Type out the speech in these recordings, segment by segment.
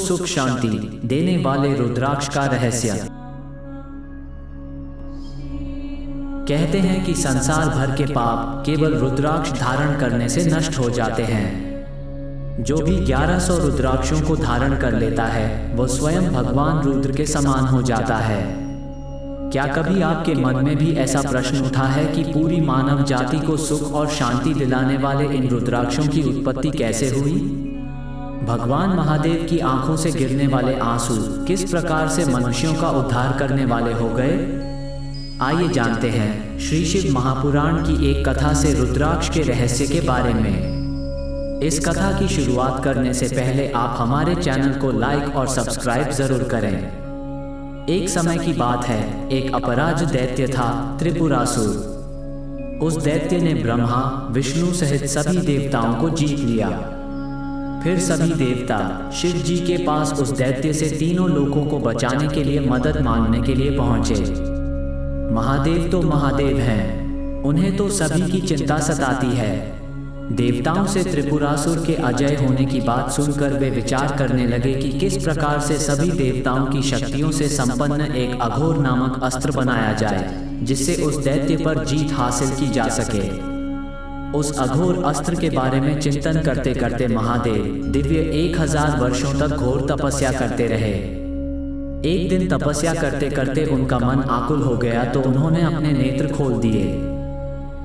सुख शांति देने वाले रुद्राक्ष का रहस्य। कहते हैं कि संसार भर के पाप केवल रुद्राक्ष धारण करने से नष्ट हो जाते हैं। जो भी 1100 रुद्राक्षों को धारण कर लेता है वो स्वयं भगवान रुद्र के समान हो जाता है। क्या कभी आपके मन में भी ऐसा प्रश्न उठा है कि पूरी मानव जाति को सुख और शांति दिलाने वाले इन रुद्राक्षों की उत्पत्ति कैसे हुई? भगवान महादेव की आंखों से गिरने वाले आंसू किस प्रकार से मनुष्यों का उद्धार करने वाले हो गए? आइए जानते हैं श्री शिव महापुराण की एक कथा से रुद्राक्ष के रहस्य के बारे में। इस कथा की शुरुआत करने से पहले आप हमारे चैनल को लाइक और सब्सक्राइब जरूर करें। एक समय की बात है, एक अपराध दैत्य था त्रिपुरासुर। उस दैत्य ने ब्रह्मा विष्णु सहित सभी देवताओं को जीत लिया। फिर सभी देवता शिव जी के पास उस दैत्य से तीनों लोकों को बचाने के लिए मदद मांगने के लिए पहुंचे। महादेव तो महादेव हैं, उन्हें तो सभी की चिंता सताती है। देवताओं से त्रिपुरासुर के अजय होने की बात सुनकर वे विचार करने लगे कि किस प्रकार से सभी देवताओं की शक्तियों से संपन्न एक अघोर नामक अस्त्र बनाया जाए जिससे उस दैत्य पर जीत हासिल की जा सके। उस अघोर अस्त्र के बारे में चिंतन करते करते महादेव दिव्य 1000 वर्षों तक घोर तपस्या करते रहे। एक दिन तपस्या करते करते उनका मन आकुल हो गया तो उन्होंने अपने नेत्र खोल दिए।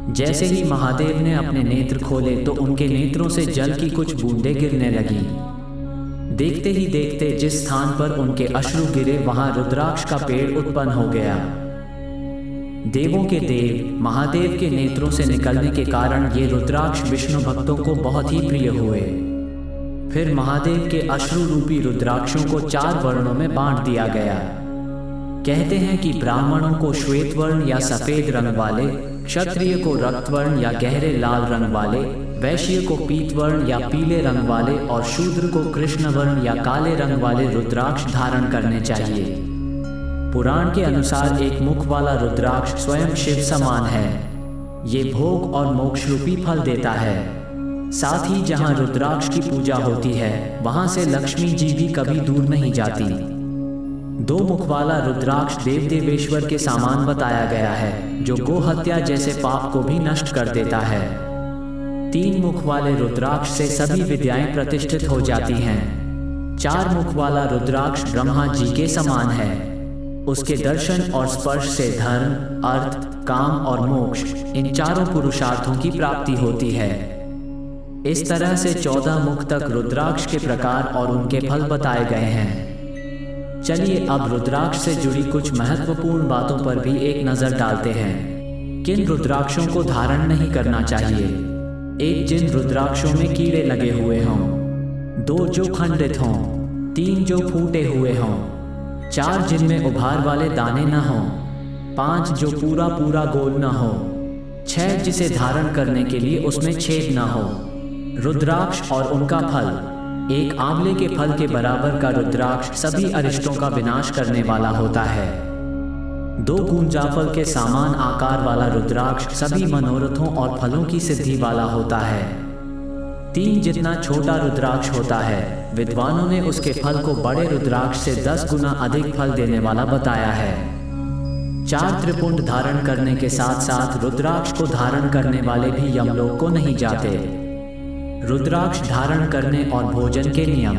जैसे ही महादेव ने अपने नेत्र खोले तो उनके नेत्रों से जल की कुछ बूंदें गिरने लगी। देखते ही देखते जिस स्थान पर उनके अश्रु गिरे वहां रुद्राक्ष का पेड़ उत्पन्न हो गया। देवों के देव महादेव के नेत्रों से निकलने के कारण ये रुद्राक्ष विष्णु भक्तों को बहुत ही प्रिय हुए। फिर महादेव के अश्रु रूपी रुद्राक्षों को 4 वर्णों में बांट दिया गया। कहते हैं कि ब्राह्मणों को श्वेत वर्ण या सफेद रंग वाले, क्षत्रिय को रक्त वर्ण या गहरे लाल रंग वाले, वैश्य को पीत वर्ण या पीले रंग वाले और शूद्र को कृष्ण वर्ण या काले रंग वाले रुद्राक्ष धारण करने चाहिए। पुराण के अनुसार एक मुख वाला रुद्राक्ष स्वयं शिव समान है। ये भोग और मोक्ष रूपी फल देता है। साथ ही जहाँ रुद्राक्ष की पूजा होती है वहाँ से लक्ष्मी जी भी कभी दूर नहीं जाती। 2 मुख वाला रुद्राक्ष देव देवेश्वर के समान बताया गया है जो गो हत्या जैसे पाप को भी नष्ट कर देता है। 3 मुख वाले रुद्राक्ष से सभी विद्याएं प्रतिष्ठित हो जाती हैं। 4 मुख वाला रुद्राक्ष ब्रह्मा जी के समान है। उसके दर्शन और स्पर्श से धर्म, अर्थ, काम और मोक्ष इन चारों पुरुषार्थों की प्राप्ति होती है। इस तरह से 14 मुख तक रुद्राक्ष के प्रकार और उनके फल बताए गए हैं। चलिए अब रुद्राक्ष से जुड़ी कुछ महत्वपूर्ण बातों पर भी एक नजर डालते हैं। किन रुद्राक्षों को धारण नहीं करना चाहिए? 1 जिन रुद्राक्षों में कीड़े लगे हुए हों, 2 जो खंडित हों, 3 जो फूटे हुए हों, 4 जिनमें उभार वाले दाने न हों, 5 जो पूरा पूरा गोल न हो, 6 जिसे धारण करने के लिए उसमें छेद न हो। रुद्राक्ष और उनका फल। 1 आंवले के फल के बराबर का रुद्राक्ष सभी अरिष्टों का विनाश करने वाला होता है। 2 गुंजाफल के समान आकार वाला रुद्राक्ष सभी मनोरथों और फलों की सिद्धि वाला होता है। 3 जितना छोटा रुद्राक्ष होता है विद्वानों ने उसके फल को बड़े रुद्राक्ष से 10 गुना अधिक फल देने वाला बताया है। 4 त्रिपुंड धारण करने के साथ साथ रुद्राक्ष को धारण करने वाले भी यमलोक को नहीं जाते। रुद्राक्ष धारण करने और भोजन के नियम।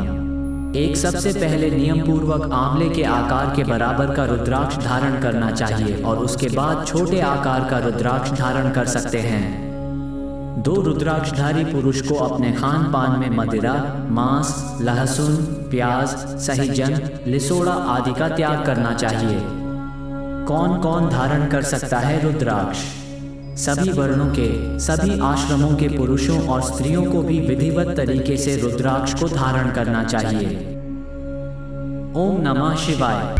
1 सबसे पहले नियम पूर्वक आंवले के आकार के बराबर का रुद्राक्ष धारण करना चाहिए और उसके बाद छोटे आकार का रुद्राक्ष धारण कर सकते हैं। 2 रुद्राक्षधारी पुरुष को अपने खान पान में मदिरा, मांस, लहसुन, प्याज, सहीजन, लिसोड़ा आदि का त्याग करना चाहिए। कौन कौन धारण कर सकता है रुद्राक्ष? सभी वर्णों के, सभी आश्रमों के पुरुषों और स्त्रियों को भी विधिवत तरीके से रुद्राक्ष को धारण करना चाहिए। ओम नमः शिवाय।